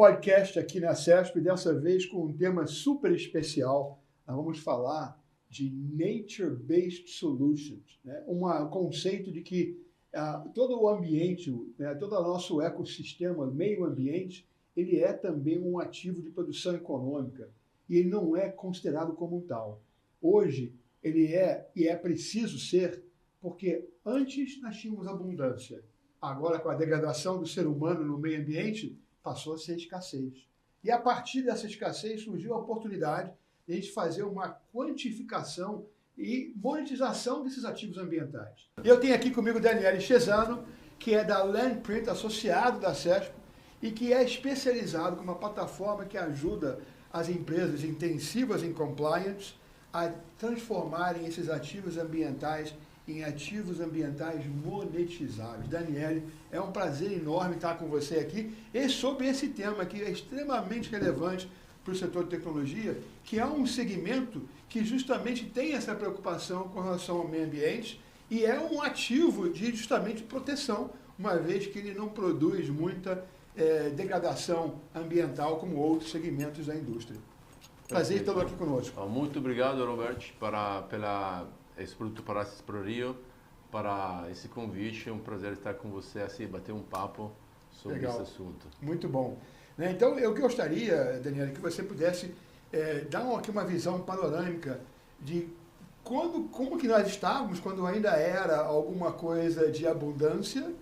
podcast aqui na CESP, dessa vez com um tema super especial. Nós vamos falar de Nature-Based Solutions, né? Um conceito de que todo o ambiente, né, todo o nosso ecossistema, meio ambiente, ele é também um ativo de produção econômica e ele não é considerado como um tal. Hoje, ele é, e é preciso ser, porque antes nós tínhamos abundância. Agora, com a degradação do ser humano no meio ambiente, passou a ser escassez. E a partir dessa escassez surgiu a oportunidade de a gente fazer uma quantificação e monetização desses ativos ambientais. Eu tenho aqui comigo Daniele Cesano, que é da Landprint, associado da CESP, e que é especializado com uma plataforma que ajuda as empresas intensivas em compliance a transformarem esses ativos ambientais em ativos ambientais monetizáveis. Daniele, é um prazer enorme estar com você aqui e sobre esse tema que é extremamente relevante para o setor de tecnologia, que é um segmento que justamente tem essa preocupação com relação ao meio ambiente e é um ativo de justamente proteção, uma vez que ele não produz muita degradação ambiental como outros segmentos da indústria. Prazer estar aqui conosco. Muito obrigado, Robert, pela esse produto para esse Rio, para esse convite. É um prazer estar com você, assim, bater um papo sobre esse assunto. Muito bom. Então, eu gostaria, Daniela, que você pudesse dar aqui uma visão panorâmica de como que nós estávamos quando ainda era alguma coisa de abundância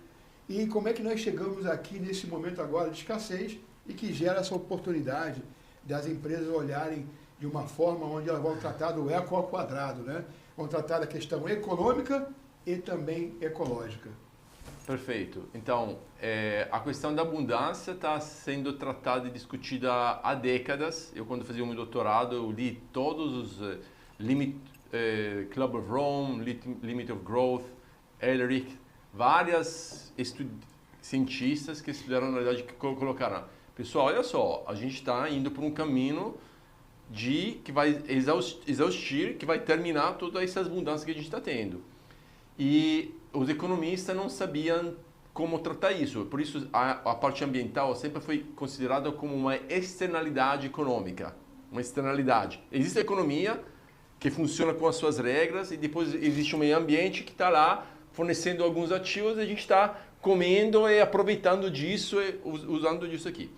e como é que nós chegamos aqui nesse momento agora de escassez e que gera essa oportunidade das empresas olharem de uma forma onde elas vão tratar do eco ao quadrado, né? Vão tratar da questão econômica e também ecológica. Perfeito. Então, a questão da abundância está sendo tratada e discutida há décadas. Eu, quando fazia o meu doutorado, eu li todos os Club of Rome, Limit of Growth, Ehrlich, várias cientistas que estudaram, na verdade, que colocaram: pessoal, olha só, a gente está indo por um caminho que vai exaustir, que vai terminar todas essas mudanças que a gente está tendo. E os economistas não sabiam como tratar isso. Por isso, a parte ambiental sempre foi considerada como uma externalidade econômica. Uma externalidade. Existe a economia que funciona com as suas regras e depois existe um meio ambiente que está lá fornecendo alguns ativos e a gente está comendo e aproveitando disso e usando disso aqui.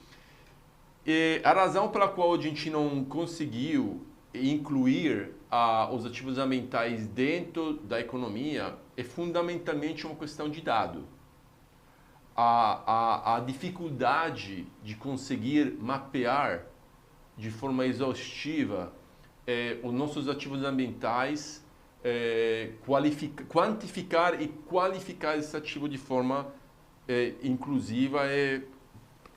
E a razão pela qual a gente não conseguiu incluir os ativos ambientais dentro da economia é fundamentalmente uma questão de dado. A dificuldade de conseguir mapear de forma exaustiva os nossos ativos ambientais, quantificar e qualificar esse ativo de forma inclusiva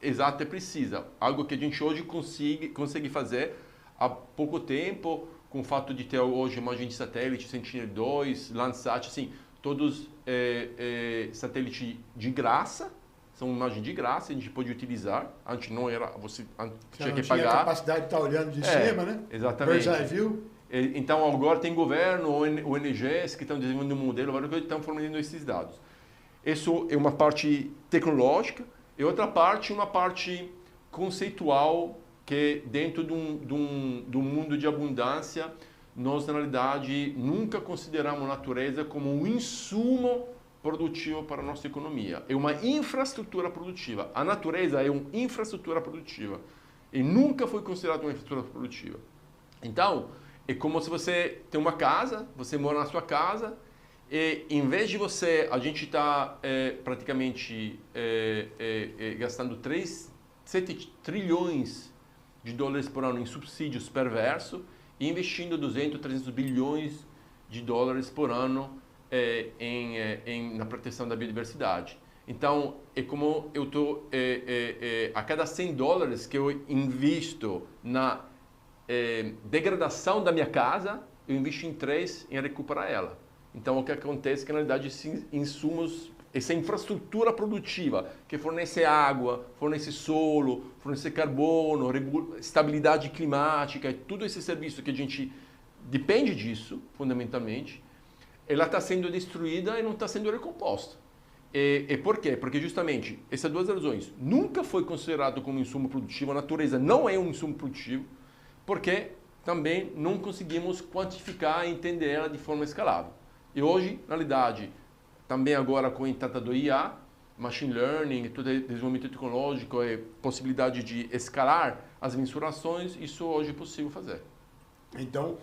exata e precisa. Algo que a gente hoje consegue fazer há pouco tempo, com o fato de ter hoje imagem de satélite, Sentinel-2, Landsat, assim, todos satélites de graça, são imagens de graça, a gente pode utilizar. Antes não era, você tinha que pagar. Tinha a capacidade de estar olhando de cima, né? Exatamente. Bird's Eye View. Então agora tem governo, ONGs que estão desenvolvendo um modelo, várias coisas que estão fornecendo esses dados. Isso é uma parte tecnológica. E outra parte, uma parte conceitual, que dentro de um mundo de abundância, nós, na realidade, nunca consideramos a natureza como um insumo produtivo para a nossa economia. É uma infraestrutura produtiva. A natureza é uma infraestrutura produtiva e nunca foi considerada uma infraestrutura produtiva. Então, é como se você tem uma casa, você mora na sua casa, e em vez de a gente está praticamente gastando 7 trilhões de dólares por ano em subsídios perversos e investindo 200, 300 bilhões de dólares por ano na proteção da biodiversidade. Então, é como eu estou, a cada 100 dólares que eu invisto na degradação da minha casa, eu invisto em 3 em recuperar ela. Então, o que acontece é que, na verdade, esses insumos, essa infraestrutura produtiva que fornece água, fornece solo, fornece carbono, estabilidade climática, tudo esse serviço que a gente depende disso, fundamentalmente, ela está sendo destruída e não está sendo recomposta. E por quê? Porque justamente essas duas razões. Nunca foi considerado como insumo produtivo, a natureza não é um insumo produtivo, porque também não conseguimos quantificar e entender ela de forma escalável. E hoje, na realidade, também agora com a entrada do IA, machine learning, todo desenvolvimento tecnológico e possibilidade de escalar as mensurações, isso hoje é possível fazer. Então,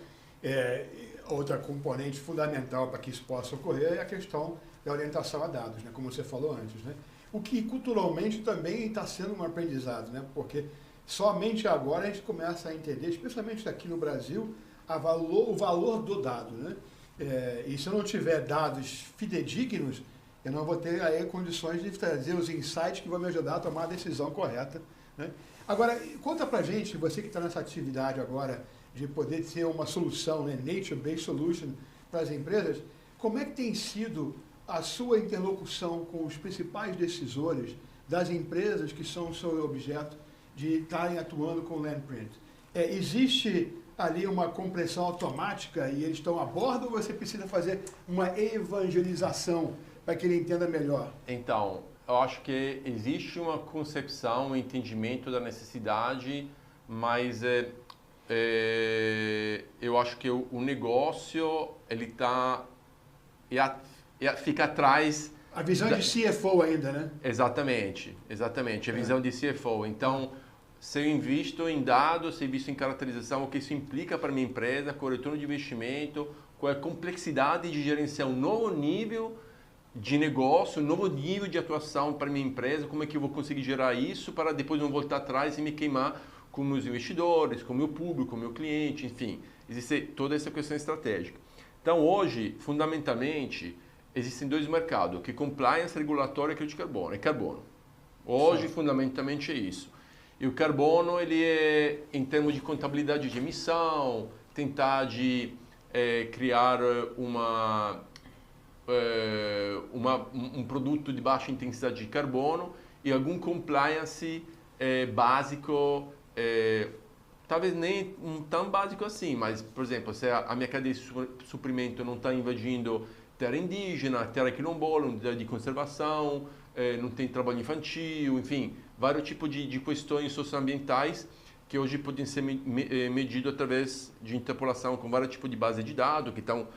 outra componente fundamental para que isso possa ocorrer é a questão da orientação a dados, né? Como você falou antes, né? O que culturalmente também está sendo um aprendizado, né? Porque somente agora a gente começa a entender, especialmente aqui no Brasil, o valor do dado, né? E se eu não tiver dados fidedignos, eu não vou ter aí condições de trazer os insights que vão me ajudar a tomar a decisão correta, né? Agora, conta pra gente, você que está nessa atividade agora de poder ter uma solução, né, Nature-Based Solution para as empresas, como é que tem sido a sua interlocução com os principais decisores das empresas que são o seu objeto de estarem atuando com o Landprint? Existe ali uma compressão automática e eles estão a bordo ou você precisa fazer uma evangelização para que ele entenda melhor? Então, eu acho que existe uma concepção, um entendimento da necessidade, mas eu acho que o negócio ele fica atrás. A visão de CFO ainda, né? Exatamente, a visão de CFO. Então, se eu invisto em dados, se eu invisto em caracterização, o que isso implica para a minha empresa, qual é o retorno de investimento, qual é a complexidade de gerenciar um novo nível de negócio, um novo nível de atuação para a minha empresa, como é que eu vou conseguir gerar isso para depois não voltar atrás e me queimar com meus investidores, com o meu público, com o meu cliente, enfim. Existe toda essa questão estratégica. Então, hoje, fundamentalmente, existem dois mercados, que é compliance regulatória e crédito de carbono. É carbono. Hoje, fundamentalmente, é isso. E o carbono, ele é, em termos de contabilidade de emissão, tentar criar um produto de baixa intensidade de carbono e algum compliance básico, talvez nem tão básico assim, mas, por exemplo, se a minha cadeia de suprimento não está invadindo terra indígena, terra quilombola, unidade de conservação, não tem trabalho infantil, enfim, vários tipos de questões socioambientais que hoje podem ser medidos através de interpolação com vários tipos de base de dados que estão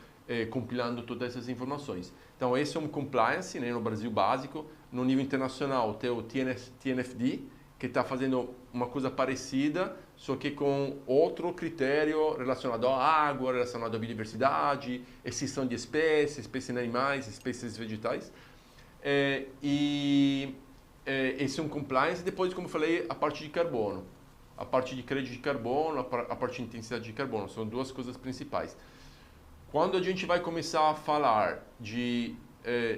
compilando todas essas informações. Então, esse é um compliance, né, no Brasil básico. No nível internacional, tem o TNFD, que está fazendo uma coisa parecida, só que com outro critério relacionado à água, relacionado à biodiversidade, extinção de espécies, espécies animais, espécies vegetais. Esse é um compliance. Depois, como eu falei, a parte de carbono. A parte de crédito de carbono, a parte de intensidade de carbono. São duas coisas principais. Quando a gente vai começar a falar de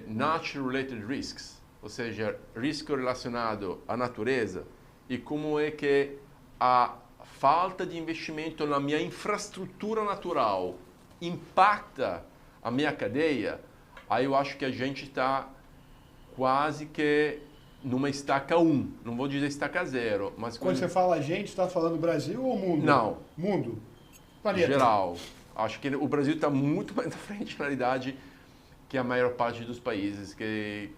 nature-related risks, ou seja, risco relacionado à natureza, e como é que a falta de investimento na minha infraestrutura natural impacta a minha cadeia, aí eu acho que a gente está quase que numa estaca 1. Não vou dizer estaca 0, mas... Quando você fala a gente, está falando Brasil ou mundo? Não. Mundo. Planeta. Geral. Acho que o Brasil está muito mais na frente, na realidade, que a maior parte dos países que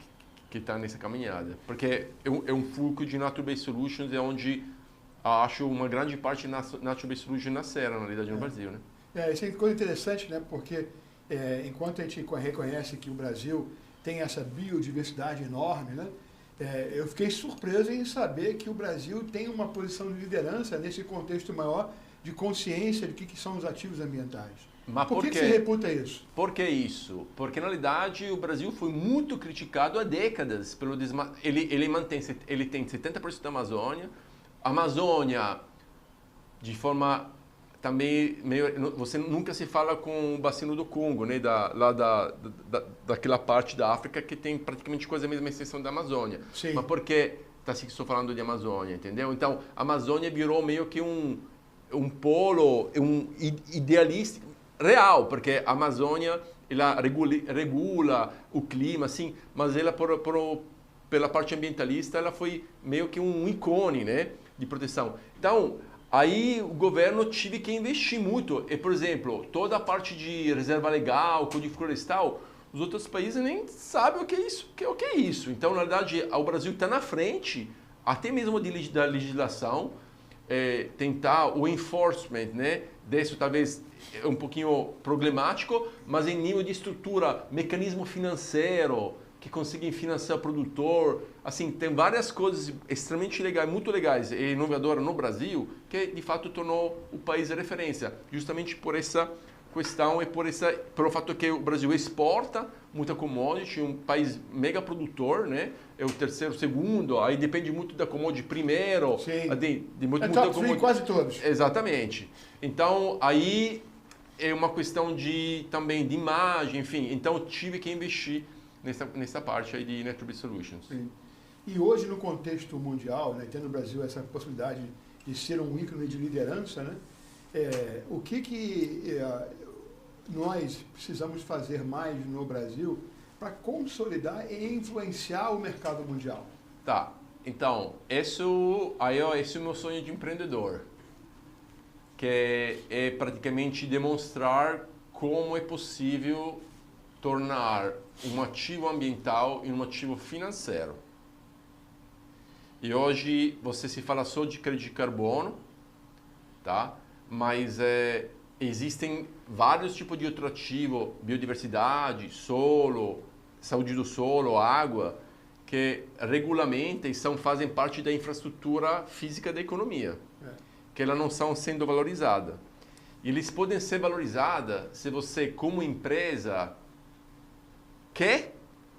está nessa caminhada. Porque é um fluxo de Nature-Based Solutions, é onde acho uma grande parte de Nature-Based Solutions nasceram, na realidade, no Brasil. Né? Isso é coisa interessante, né? Porque enquanto a gente reconhece que o Brasil tem essa biodiversidade enorme, né? Eu fiquei surpreso em saber que o Brasil tem uma posição de liderança nesse contexto maior de consciência de que são os ativos ambientais. Mas por que você reputa isso? Por que isso? Porque, na realidade, o Brasil foi muito criticado há décadas pelo ele tem 70% da Amazônia. A Amazônia, de forma também meio... Você nunca se fala com o Bacio do Congo, né? Daquela parte da África que tem praticamente quase a mesma extensão da Amazônia. Sim. Mas por que estou falando de Amazônia, entendeu? Então, a Amazônia virou meio que um polo, um idealista real, porque a Amazônia ela regula o clima, assim, mas ela pela parte ambientalista ela foi meio que um ícone, né, de proteção. Então, aí o governo tive que investir muito. E, por exemplo, toda a parte de reserva legal, código florestal, os outros países nem sabem o que é isso. O que é isso. Então, na verdade, o Brasil está na frente, até mesmo da legislação, tentar o enforcement, né? Desse talvez é um pouquinho problemático, mas em nível de estrutura, mecanismo financeiro, que conseguem financiar o produtor, assim, tem várias coisas extremamente legais, muito legais e inovadoras no Brasil, que de fato tornou o país referência, justamente por essa questão e pelo fato que o Brasil exporta muita commodity, um país mega produtor, né? É o terceiro, segundo, aí depende muito da commodity primeiro. Sim. De muito, top three quase todos. Exatamente. Então, aí é uma questão também de imagem, enfim. Então, eu tive que investir nessa parte aí de Natural Based Solutions. Sim. E hoje, no contexto mundial, né, tendo no Brasil essa possibilidade de ser um ícone de liderança, né, o que nós precisamos fazer mais no Brasil para consolidar e influenciar o mercado mundial? Tá. Então, esse é o meu sonho de empreendedor, que é praticamente demonstrar como é possível tornar um ativo ambiental em um ativo financeiro. E hoje você se fala só de crédito de carbono, tá? Mas existem vários tipos de outro ativo, biodiversidade, solo, saúde do solo, água, que regulamentam e fazem parte da infraestrutura física da economia, que elas não estão sendo valorizadas. E eles podem ser valorizados se você, como empresa, quer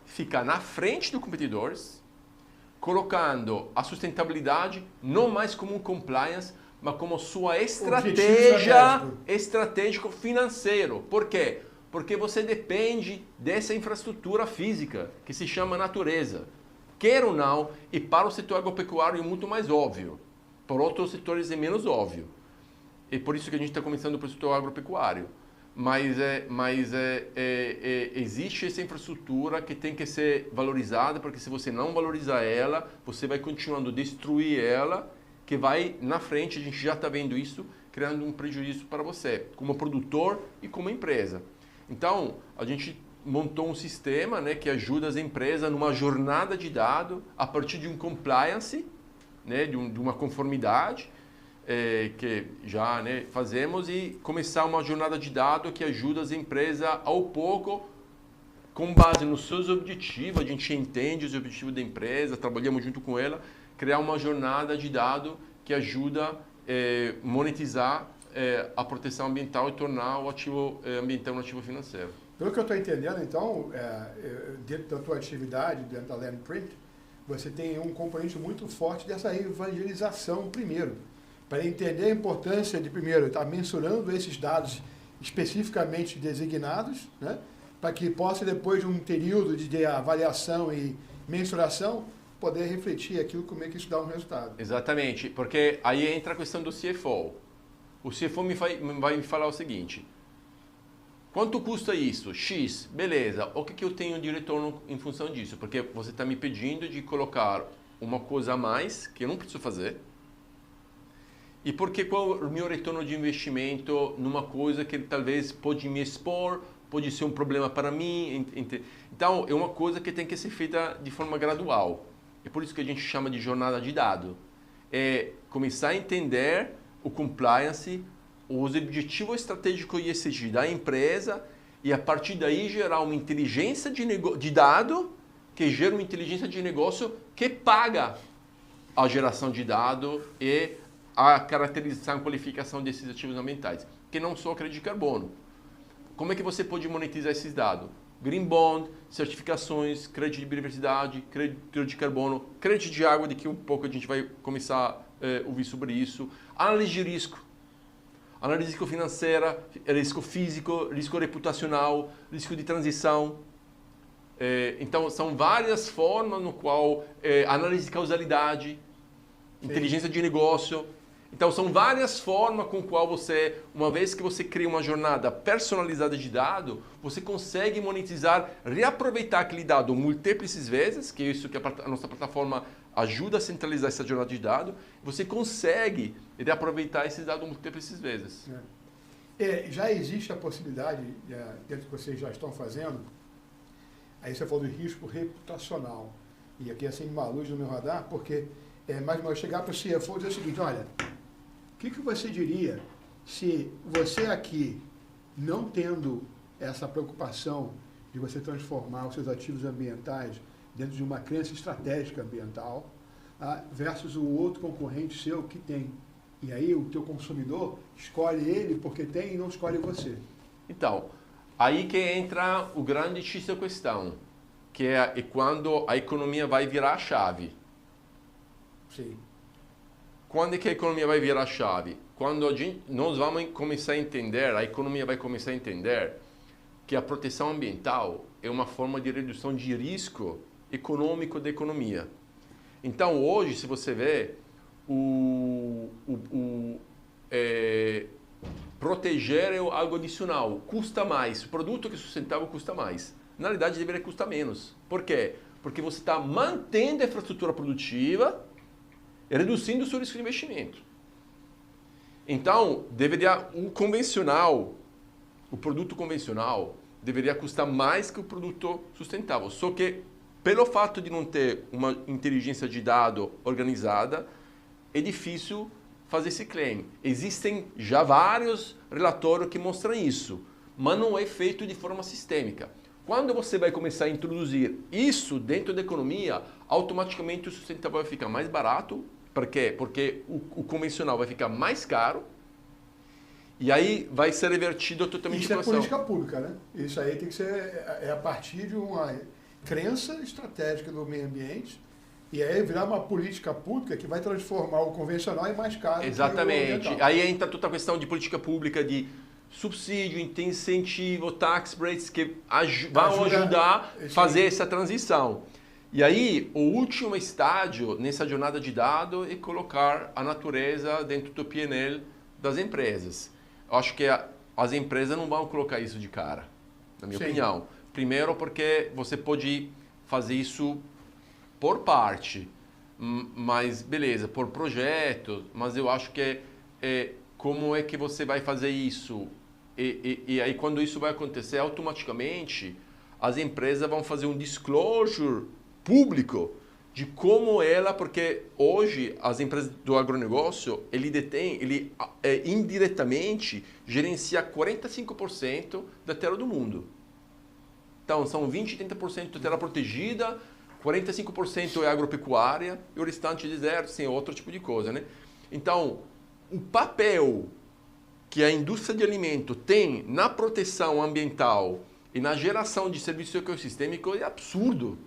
ficar na frente dos competidores, colocando a sustentabilidade não mais como um compliance, mas como sua estratégia estratégico financeiro. Por quê? Porque você depende dessa infraestrutura física que se chama natureza. Quer ou não, e para o setor agropecuário é muito mais óbvio. Para outros setores é menos óbvio. E por isso que a gente está começando para o setor agropecuário. Mas existe essa infraestrutura que tem que ser valorizada, porque se você não valorizar ela, você vai continuando a destruir ela, que vai na frente, a gente já está vendo isso, criando um prejuízo para você, como produtor e como empresa. Então, a gente montou um sistema, né, que ajuda as empresas numa jornada de dados a partir de um compliance, né, de uma conformidade, que já, né, fazemos, e começar uma jornada de dados que ajuda as empresas ao pouco, com base nos seus objetivos, a gente entende os objetivos da empresa, trabalhamos junto com ela, criar uma jornada de dados que ajuda a monetizar a proteção ambiental e tornar o ativo ambiental um ativo financeiro. Pelo que eu estou entendendo, então, dentro da tua atividade, dentro da Landprint, você tem um componente muito forte dessa evangelização primeiro, para entender a importância de, primeiro, estar mensurando esses dados especificamente designados, né, para que possa, depois de um período de avaliação e mensuração, poder refletir aquilo, como é que isso dá um resultado. Exatamente, porque aí entra a questão do CFO. O CFO vai me falar o seguinte: quanto custa isso? X, beleza, o que eu tenho de retorno em função disso? Porque você está me pedindo de colocar uma coisa a mais que eu não preciso fazer. E porque qual é o meu retorno de investimento numa coisa que talvez pode me expor, pode ser um problema para mim. Então, é uma coisa que tem que ser feita de forma gradual. É por isso que a gente chama de jornada de dados. É começar a entender o compliance, os objetivos estratégicos ESG da empresa e a partir daí gerar uma inteligência de dado que gera uma inteligência de negócio que paga a geração de dados e a caracterização e qualificação desses ativos ambientais, que não só crédito de carbono. Como é que você pode monetizar esses dados? Green Bond, certificações, crédito de biodiversidade, crédito de carbono, crédito de água, daqui um pouco a gente vai começar a ouvir sobre isso. Análise de risco. Análise de risco financeira, risco físico, risco reputacional, risco de transição. Então, são várias formas no qual análise de causalidade, inteligência de negócio. Então, são várias formas com qual você, uma vez que você cria uma jornada personalizada de dado, você consegue monetizar, reaproveitar aquele dado múltiplas vezes, que é isso que a nossa plataforma ajuda a centralizar essa jornada de dado, você consegue reaproveitar esses dados múltiplas vezes. Já existe a possibilidade, dentro do que vocês já estão fazendo, Aí você falou do risco reputacional. E aqui assim uma luz no meu radar, porque mais eu chegar para o CFO e dizer o seguinte, olha, o que você diria se você aqui, não tendo essa preocupação de você transformar os seus ativos ambientais dentro de uma crença estratégica ambiental, versus o outro concorrente seu que tem. E aí o teu consumidor escolhe ele porque tem e não escolhe você. Então, aí que entra o grande X da questão, que é quando a economia vai virar a chave. Sim. Quando é que a economia vai virar a chave? Quando nós vamos começar a entender, a economia vai começar a entender que a proteção ambiental é uma forma de redução de risco econômico da economia. Então, hoje, se você vê, proteger é algo adicional, custa mais. O produto que é sustentável custa mais. Na realidade, deveria custar menos. Por quê? Porque você está mantendo a infraestrutura produtiva e reduzindo o seu risco de investimento. Então, o produto convencional deveria custar mais que o produto sustentável. Só que, pelo fato de não ter uma inteligência de dado organizada, é difícil fazer esse claim. Existem já vários relatórios que mostram isso, mas não é feito de forma sistêmica. Quando você vai começar a introduzir isso dentro da economia, automaticamente o sustentável vai ficar mais barato. Por quê? Porque o convencional vai ficar mais caro e aí vai ser revertido totalmente a situação. Isso é política pública, né? Isso aí tem que ser a partir de uma crença estratégica do meio ambiente e aí virar uma política pública que vai transformar o convencional em mais caro. Exatamente. Aí entra toda a questão de política pública, de subsídio, incentivo, tax breaks que vão ajudar a fazer essa transição. E aí, o último estágio nessa jornada de dados é colocar a natureza dentro do P&L das empresas. Eu acho que as empresas não vão colocar isso de cara, na minha opinião. Primeiro porque você pode fazer isso por parte, mas beleza, por projeto, mas eu acho que como é que você vai fazer isso? E aí quando isso vai acontecer, automaticamente as empresas vão fazer um disclosure público de como porque hoje as empresas do agronegócio, ele indiretamente gerencia 45% da terra do mundo. Então são 20, 30% de terra protegida, 45% é agropecuária e o restante de deserto, sim, outro tipo de coisa, né? Então, o papel que a indústria de alimento tem na proteção ambiental e na geração de serviços ecossistêmicos é absurdo.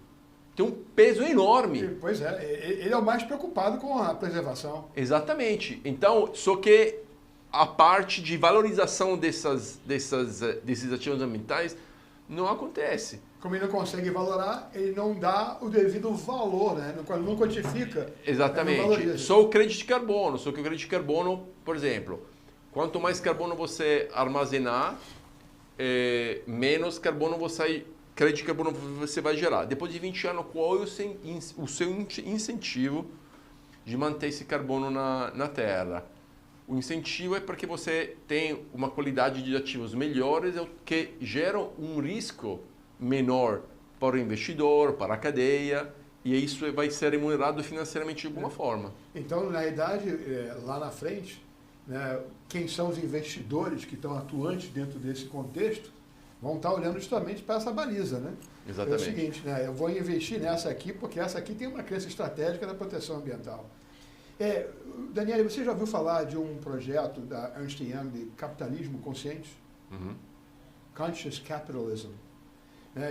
Tem um peso enorme. Pois é, ele é o mais preocupado com a preservação. Exatamente. Então, só que a parte de valorização desses ativos ambientais não acontece. Como ele não consegue valorar, ele não dá o devido valor, né? Não quantifica. Exatamente. Só o crédito de carbono. Só que o crédito de carbono, por exemplo, quanto mais carbono você armazenar, menos crédito de carbono você vai gerar. Depois de 20 anos, qual é o seu incentivo de manter esse carbono na Terra? O incentivo é porque você tem uma qualidade de ativos melhores que geram um risco menor para o investidor, para a cadeia, e isso vai ser remunerado financeiramente de alguma forma. Então, na realidade, lá na frente, né, quem são os investidores que estão atuantes dentro desse contexto vão estar olhando justamente para essa baliza, né? Exatamente. É o seguinte, né, eu vou investir nessa aqui porque essa aqui tem uma crença estratégica da proteção ambiental. Daniele, você já ouviu falar de um projeto da Ernst Young de capitalismo consciente? Uhum. Conscious Capitalism.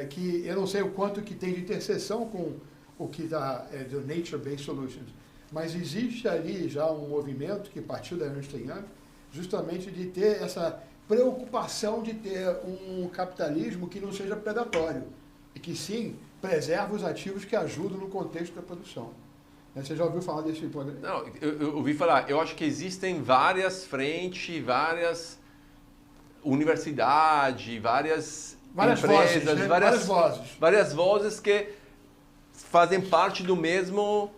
Que eu não sei o quanto que tem de interseção com o que está do Nature-Based Solutions, mas existe ali já um movimento que partiu da Ernst Young justamente de ter essa preocupação de ter um capitalismo que não seja predatório e que sim preserva os ativos que ajudam no contexto da produção. Você já ouviu falar desse programa? Não, eu ouvi falar. Eu acho que existem várias frentes, várias universidades, várias empresas, vozes, né? várias vozes que fazem parte do mesmo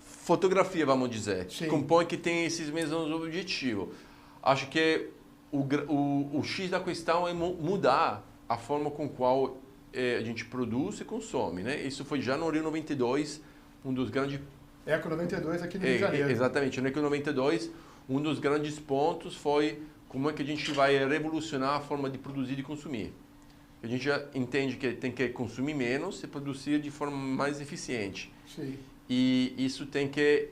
fotografia, vamos dizer. Sim. Compõem que tem esses mesmos objetivos. Acho que o X da questão é mudar a forma com qual a gente produz e consome, né? Isso foi já no Rio 92, um dos grandes... Eco 92 aqui no Rio de Janeiro. Exatamente, no Eco 92, um dos grandes pontos foi como é que a gente vai revolucionar a forma de produzir e de consumir. A gente já entende que tem que consumir menos e produzir de forma mais eficiente. Sim. E isso tem que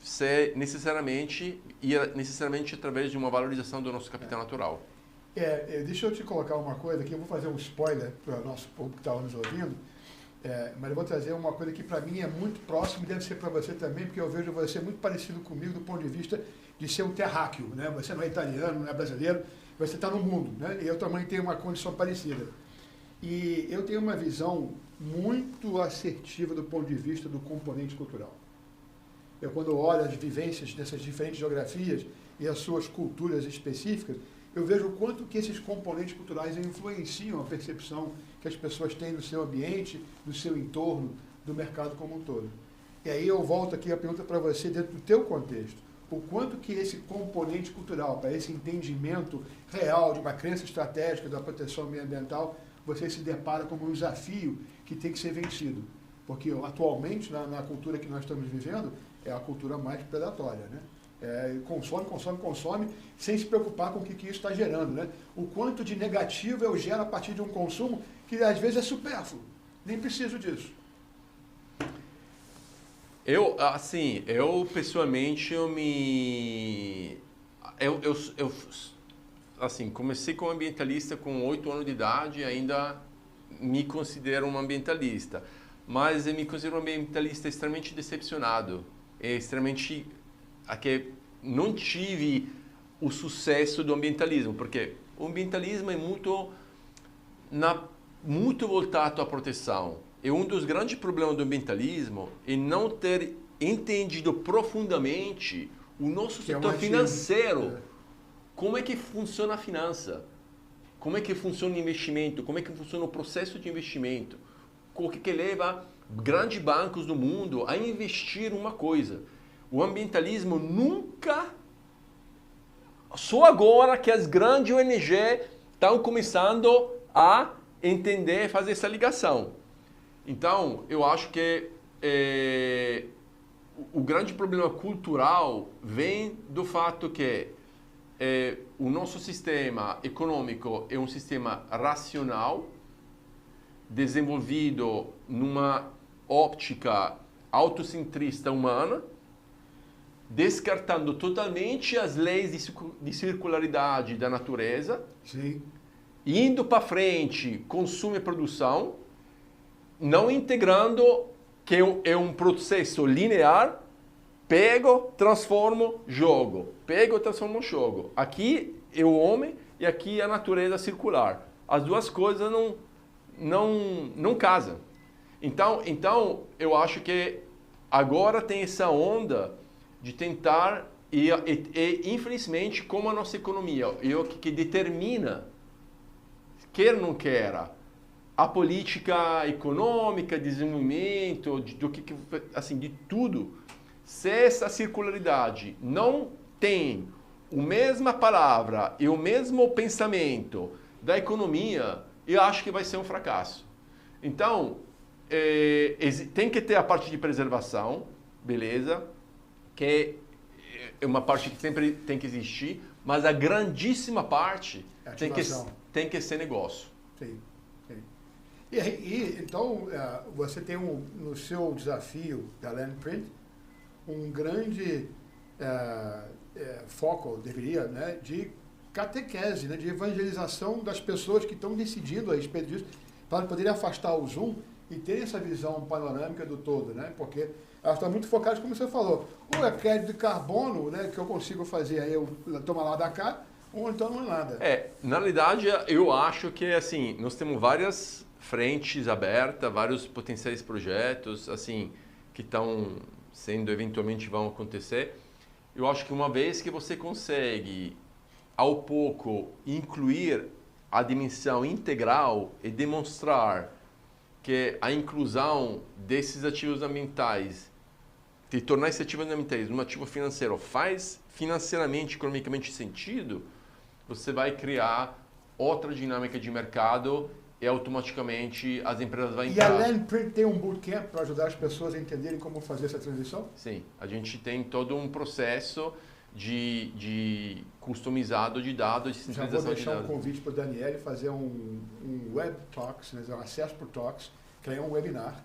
ser necessariamente através de uma valorização do nosso capital natural. Deixa eu te colocar uma coisa aqui, eu vou fazer um spoiler para o nosso público que está nos ouvindo, mas eu vou trazer uma coisa que para mim é muito próximo e deve ser para você também, porque eu vejo você muito parecido comigo do ponto de vista de ser um terráqueo, né? Você não é italiano, não é brasileiro, você está no mundo, né? E eu também tenho uma condição parecida. E eu tenho uma visão muito assertiva do ponto de vista do componente cultural. Eu, quando olho as vivências dessas diferentes geografias e as suas culturas específicas, eu vejo o quanto que esses componentes culturais influenciam a percepção que as pessoas têm do seu ambiente, do seu entorno, do mercado como um todo. E aí eu volto aqui a pergunta para você dentro do teu contexto. O quanto que esse componente cultural, para esse entendimento real de uma crença estratégica da proteção ambiental, você se depara como um desafio que tem que ser vencido. Porque atualmente, na cultura que nós estamos vivendo, é a cultura mais predatória, né? Consome, sem se preocupar com o que isso está gerando, né? O quanto de negativo eu gero a partir de um consumo que às vezes é supérfluo. Nem preciso disso. Eu pessoalmente, comecei como ambientalista com 8 anos de idade e ainda me considero um ambientalista. Mas eu me considero um ambientalista extremamente decepcionado. Que não tive o sucesso do ambientalismo, porque o ambientalismo é muito voltado à proteção. E um dos grandes problemas do ambientalismo é não ter entendido profundamente o nosso setor financeiro. Como é que funciona a finança? Como é que funciona o investimento? Como é que funciona o processo de investimento? O que leva grandes bancos do mundo a investir uma coisa? O ambientalismo nunca... Só agora que as grandes ONG estão começando a entender, fazer essa ligação. Então, eu acho que o grande problema cultural vem do fato que o nosso sistema econômico é um sistema racional, desenvolvido numa óptica autocentrista humana, descartando totalmente as leis de circularidade da natureza, sim, indo para frente, consumo e produção, não integrando que é um processo linear, pego, transformo, jogo. Pego, transformo, jogo. Aqui é o homem e aqui é a natureza circular. As duas coisas não casam. Então, eu acho que agora tem essa onda de tentar, e infelizmente, como a nossa economia é o que determina, quer ou não quer, a política econômica, desenvolvimento, de tudo, se essa circularidade não tem a mesma palavra e o mesmo pensamento da economia, eu acho que vai ser um fracasso. Então, tem que ter a parte de preservação, beleza, que é uma parte que sempre tem que existir, mas a grandíssima parte tem que ser negócio. Sim, sim. Então, você tem no seu desafio da Landprint um grande foco, deveria, né, de catequese, né, de evangelização das pessoas que estão decidindo a respeito disso, para poderem afastar o zoom e ter essa visão panorâmica do todo, né? Porque elas estão muito focadas, como você falou, ou é crédito de carbono, né, que eu consigo fazer, aí eu tomo lá da cá, ou então não é nada. Na realidade, eu acho que assim, nós temos várias frentes abertas, vários potenciais projetos assim, que estão sendo, eventualmente vão acontecer. Eu acho que uma vez que você consegue, ao pouco, incluir a dimensão integral e demonstrar que a inclusão desses ativos ambientais, de tornar esses ativos ambientais um ativo financeiro, faz financeiramente, economicamente sentido, você vai criar outra dinâmica de mercado e automaticamente as empresas vão E entrar. a Landprint tem um bootcamp para ajudar as pessoas a entenderem como fazer essa transição? Sim, a gente tem todo um processo de customizado de dados, de Já vou centralização de deixar um dados. convite para o Daniel fazer um web talks, né, um acesso por talks, que é um webinar,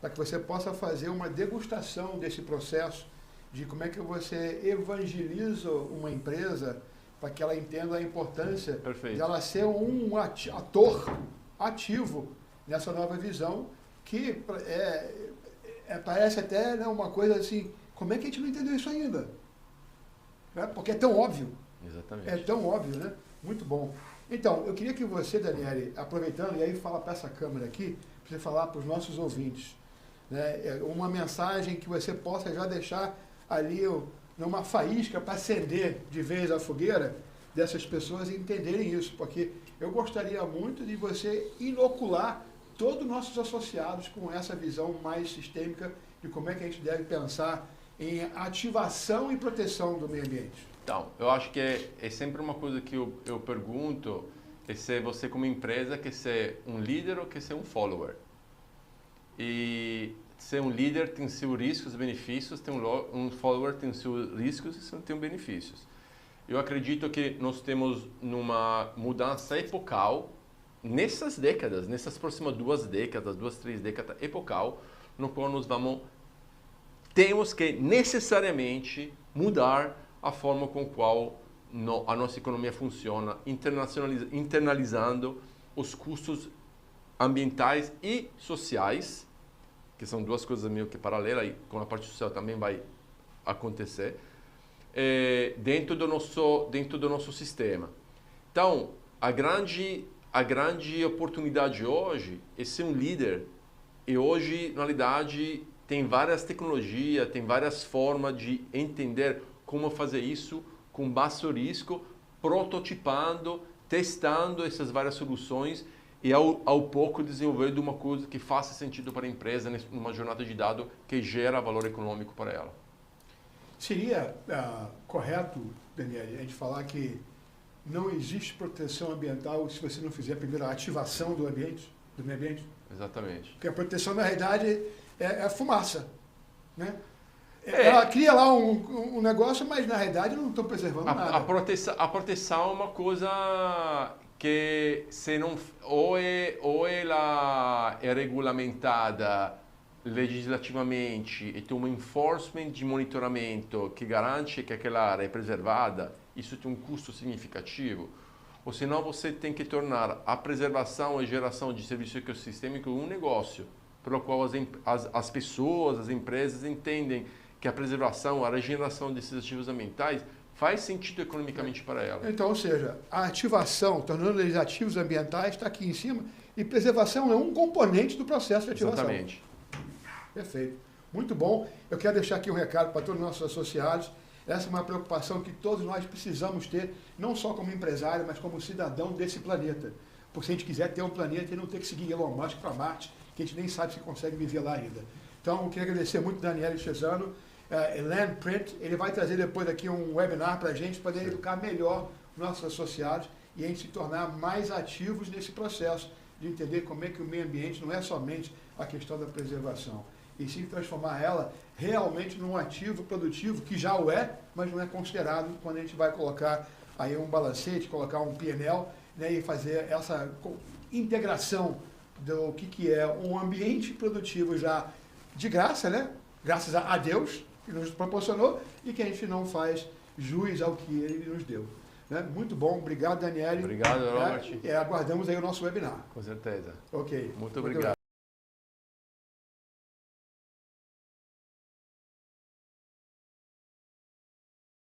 para que você possa fazer uma degustação desse processo de como é que você evangeliza uma empresa para que ela entenda a importância Perfeito. de ela ser um ator ativo nessa nova visão, que parece até, né, uma coisa assim, como é que a gente não entendeu isso ainda? Né? Porque é tão óbvio. Exatamente. É tão óbvio, né? Muito bom. Então, eu queria que você, Daniele, aproveitando, e aí fala para essa câmera aqui, para você falar para os nossos ouvintes, né, uma mensagem que você possa já deixar ali numa faísca para acender de vez a fogueira dessas pessoas entenderem isso, porque eu gostaria muito de você inocular todos os nossos associados com essa visão mais sistêmica de como é que a gente deve pensar em ativação e proteção do meio ambiente. Então, eu acho que é sempre uma coisa que eu pergunto, é se você como empresa quer ser um líder ou quer ser um follower. E ser um líder tem seus riscos e benefícios, um follower tem seus riscos e tem benefícios. Eu acredito que nós temos numa mudança epocal, nessas décadas, nessas próximas 2 décadas, 2, 3 décadas epocal, no qual nós temos que necessariamente mudar a forma com qual a nossa economia funciona, internalizando os custos ambientais e sociais, que são 2 coisas meio que paralelas, e com a parte social também vai acontecer, dentro do nosso sistema. Então, a grande oportunidade hoje é ser um líder, e hoje, na realidade, tem várias tecnologias, tem várias formas de entender como fazer isso com baixo risco, prototipando, testando essas várias soluções e ao pouco desenvolver uma coisa que faça sentido para a empresa numa jornada de dados que gera valor econômico para ela. Seria correto, Daniel, a gente falar que não existe proteção ambiental se você não fizer primeiro a ativação do ambiente, do meio ambiente? Exatamente. Porque a proteção, na realidade, é fumaça, né? Ela cria lá um negócio, mas na realidade não estão preservando nada. A proteção é uma coisa que se não ou ela é regulamentada legislativamente e tem um enforcement de monitoramento que garante que aquela área é preservada, isso tem um custo significativo. Ou senão você tem que tornar a preservação e geração de serviço ecossistêmico um negócio, pelo qual as pessoas, as empresas entendem que a preservação, a regeneração desses ativos ambientais faz sentido economicamente para ela. Então, ou seja, a ativação, tornando eles ativos ambientais, está aqui em cima, e preservação é um componente do processo de ativação. Exatamente. Perfeito. Muito bom. Eu quero deixar aqui um recado para todos os nossos associados. Essa é uma preocupação que todos nós precisamos ter, não só como empresário, mas como cidadão desse planeta. Porque se a gente quiser ter um planeta e não ter que seguir Elon Musk para Marte, que a gente nem sabe se consegue viver lá ainda. Então, eu quero agradecer muito a Daniele Cesano, Landprint. Ele vai trazer depois aqui um webinar para a gente poder educar melhor nossos associados e a gente se tornar mais ativos nesse processo de entender como é que o meio ambiente não é somente a questão da preservação, e sim transformar ela realmente num ativo produtivo, que já o é, mas não é considerado quando a gente vai colocar aí um balancete, colocar um PNL, né, e fazer essa integração do que é um ambiente produtivo já de graça, né? Graças a Deus, que nos proporcionou, e que a gente não faz jus ao que ele nos deu. Né? Muito bom, obrigado, Daniele. Obrigado, Robert. Aguardamos aí o nosso webinar. Com certeza. Ok. Muito obrigado.